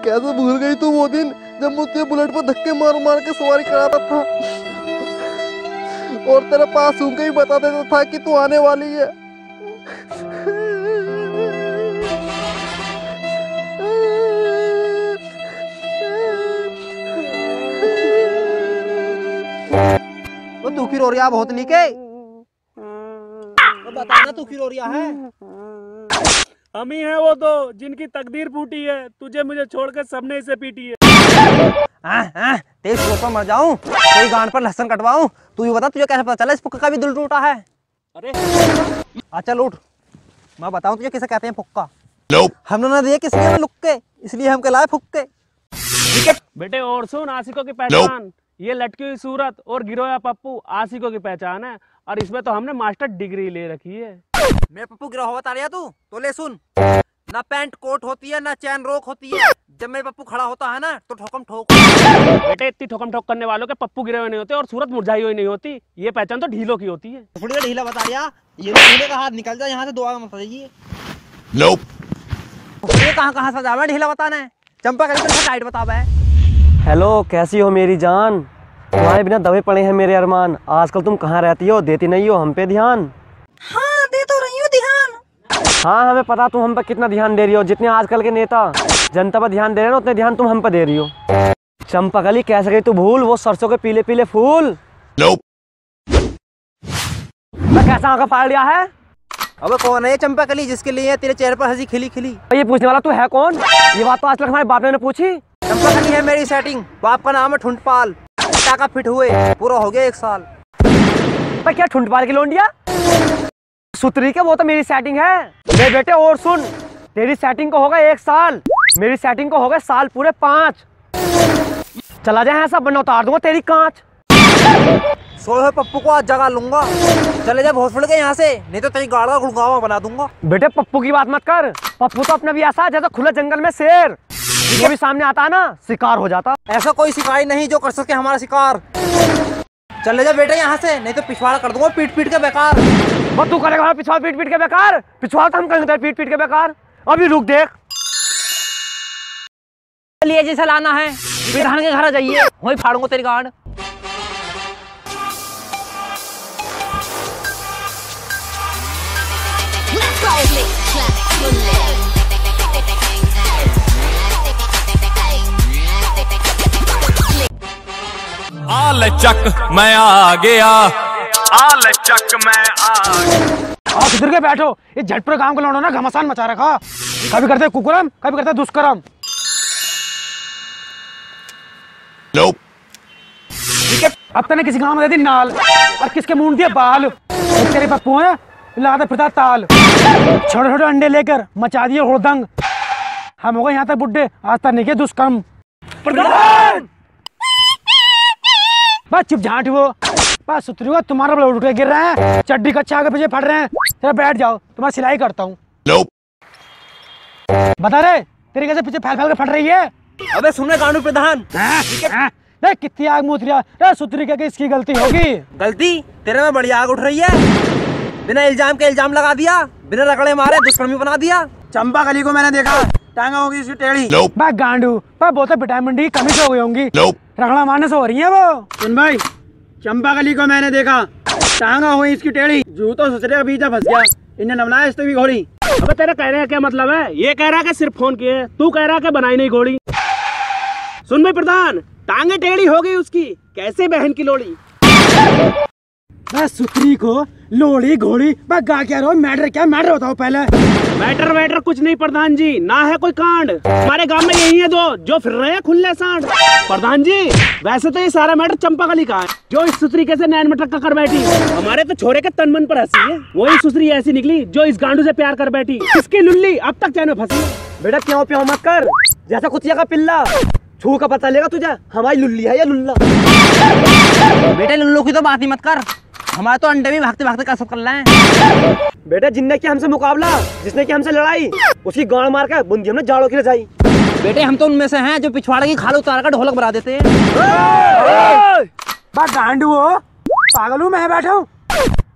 कैसे भूल गई तू वो दिन जब मुझे बुलेट पर धक्के मार मार के सवारी कराता था और तेरे पास होकर ही बता देता था कि तू आने वाली है। वो तू की रो रिया बहुत नीके, तो बता ना तू की रो रिया है। हम ही हैं वो दो जिनकी तकदीर फूटी है, तुझे मुझे छोड़कर सबने इसे पीटी है। तेज सोच पर मर जाऊं, तेरी गांड पर लहसुन कटवाऊं। तू ही बता तुझे कैसे पता चला इस फुक्का का भी दिल टूटा है। अरे अच्छा लूट, मैं बताऊं तुझे किसे कहते हैं फुक्का। हमने ना दिए किसी ने लुक्के, इसलिए हम कहलाए फुक्के। बेटे और सुन, आशिकों की पहचान ये लटकी हुई सूरत और गिरोया पप्पू आशिकों की पहचान है, और इसमें तो हमने मास्टर डिग्री ले रखी है। मेरे पप्पू गिरा हुआ तारिया तू तो ले सुन, ना पैंट कोट होती है ना चैन रोक होती है। जब मेरे पप्पू खड़ा होता है ना तो ठोकम ठोक। बेटे इतनी ठोकम ठोक करने वालों के पप्पू गिरे हुए नहीं होते और सूरत मुरझाई हुई नहीं होती। ये पहचान तो ढीलों की होती है। थोड़ी ढीला बता दिया, ये ढीले का हाथ निकल जाए यहाँ से, दुआ मत जाइए। ये कहाँ से जावा ढीला बताना है, चंपा करके टाइट बतावा है। हेलो कैसी हो मेरी जान, तुम्हारे बिना दबे पड़े हैं मेरे अरमान। आजकल तुम कहाँ रहती हो, देती नहीं हो हम पे ध्यान। हाँ दे तो रही हूँ ध्यान। हाँ हमें पता तुम हम पर कितना ध्यान दे रही हो। जितने आजकल के नेता जनता पर ध्यान दे रहे हैं ना, उतने ध्यान तुम हम पर दे रही हो। चंपकली कैसे गई तू भूल वो सरसों के पीले पीले फूल। मैं कैसा आंखा फाड़ लिया है। अबे कौन है ये चंपकली जिसके लिए तेरे चेहरे पर हंसी खिली खिली। ये पूछने वाला तू है कौन, ये बात तो आज तक हमारे बाप ने पूछी। चंपकली है मेरी सेटिंग, बाप का नाम है ठुंडपाल। टाका फिट हुए पूरा हो गया 1 साल। क्या ठुंडपाल की लोंडिया सुतरी के, वो तो मेरी सेटिंग है। मेरे बेटे और सुन, तेरी सेटिंग को होगा 1 साल, मेरी सेटिंग को होगा साल पूरे 5। चला जाए ऐसा बनना उतार दूंगा तेरी कांच। सोए हुए पप्पू को आज जगा लूंगा। चले जा हॉस्पिटल के यहाँ से, नहीं तो तेरी गाड़ का गुड़गावा बना दूंगा। बेटे पप्पू की बात मत कर, पप्पू तो अपना भी ऐसा जैसा खुले जंगल में शेर, ये भी सामने आता ना शिकार हो जाता। ऐसा कोई शिकारी नहीं जो कर सके हमारा शिकार। चले जा बेटे यहाँ से, नहीं तो पिछवाड़ा कर दूंगा पीट पीट के बेकार। बस तू करेगा पिछवाड़ पीट पीट के बेकार, पिछवाड़ तो हम करेंगे पीट पीट के बेकार। अभी रुक देख, लिए जैसे लाना है विधान के घर जाइए, वही फाड़ूंगा तेरी गांड। आल चक मैं आ गया, आल चक मैं आ गया। आप इधर के बैठो, ये झटपट काम को लौटो ना, घमासान मचा रखा। कभी करते कुकुरम कभी करते दुष्कर्म। अब तने किसी गांव में दे दी नाल और किसके मुंह दिए बाल। तेरे पप्पू है लाते फिरता ताल, छोटे छोटे अंडे लेकर मचा दिए हुड़दंग। हम हो गए यहाँ तक बुड्ढे, आज तक नहीं किए दुष्कर्म। बस चुप झांट वो, बस सुतरी हुआ तुम्हारा ब्लड उठ के गिर रहे हैं, चड्डी कच्चा आगे पीछे फट रहे हैं। तेरा बैठ जाओ, तुम्हारी सिलाई करता हूँ। बता रहे तेरी कैसे पीछे फैल फैल के फट रही है। अबे सुनने गांडू प्रधान, कितनी आग मुतरिया सुतरी के इसकी गलती होगी। गलती तेरे में बड़ी आग उठ रही है। बिना इल्जाम के इल्जाम लगा दिया, बिना रगड़े मारे दुष्कर्मी बना दिया। चंपा कली को मैंने देखा, टांगा होगी इसकी टेढ़ी। गांडू बहुत विटामिन डी की कमी से हो गई होंगी, रगड़ा मारने से हो रही है वो। सुन भाई, चंपा कली को मैंने देखा, टांगा हुई इसकी टेढ़ी, जूतों ससुरे का बीजा फंस गया, इन्हें नमलाया इस तो भी घोड़ी। अबे तेरा कहने का क्या मतलब है, ये कह रहा है कि सिर्फ फोन किए, तू कह रहा है कि बनाई नहीं घोड़ी। सुन भाई प्रधान, टांगे टेढ़ी हो गई उसकी, कैसे बहन की लोड़ी। सुतरी को लोड़ी घोड़ी गा क्या रहो, मैटर क्या मैटर बताओ पहले। मैटर वैटर कुछ नहीं प्रधान जी, ना है कोई कांड। हमारे गांव में यही है दो जो फिर रहे हैं खुले सांड। प्रधान जी वैसे तो ये सारा मैटर चंपाकली का है, जो इस सुतरी के से नैन में टक्का कर बैठी। हमारे तो छोरे के तन मन पर हंसी है, वही सुतरी ऐसी निकली जो इस गांडू से प्यार कर बैठी। इसकी लुल्ली अब तक चैन में फंसी। बेटा क्यों प्यो मत कर, जैसा कुतिया का पिल्ला, छू का पता लेगा तुझे हमारी लुल्ली है या लुल्ला। बेटे लुल्लू की तो बात ही मत कर, हमारे तो अंडे भी भागते भागते कसरत कर रहे हैं। बेटा जिनने किया हमसे मुकाबला, जिसने किया हमसे लड़ाई, उसकी गांड मार के बुंदी हमने जाड़ों की रजाई। बेटे हम तो उनमें से हैं जो पिछवाड़े की खाल उतार कर ढोलक बना देते हैं। गांडू हो, पागल हूँ मैं बैठा हूँ।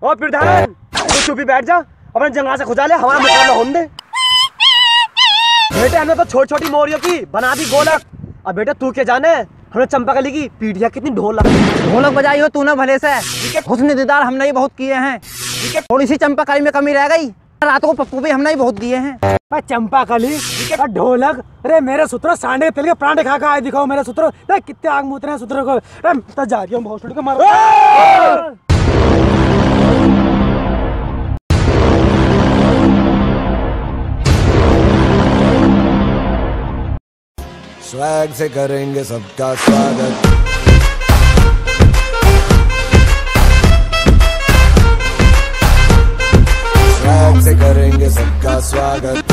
ओ प्रधान तू चुप ही बैठ जा, अपने जंगल से खुजा ले, हमारा मुकाबला होने दे। बेटे हमने तो छोटी छोटी मोरियों की बना दी गोलक। अब बेटे तू क्या जाने हमने चंपाकली की पीढ़िया कितनी ढोलक बजाई हो तूने भले से। हुस्न दीदार हमने ही बहुत किए हैं, थोड़ी सी चंपाकली में कमी रह गई। रात को पप्पू भी हमने ही बहुत दिए हैं। चंपाकली ढोलक, अरे मेरे सूत्र सांडे तेल के परांठे खा खा दिखाओ मेरे सूत्र कितने आग मूत रहे हैं सूत्र को। तो जा रही हूँ बहुत के मारो। स्वैग से करेंगे सबका स्वागत। स्वैग से करेंगे सबका स्वागत।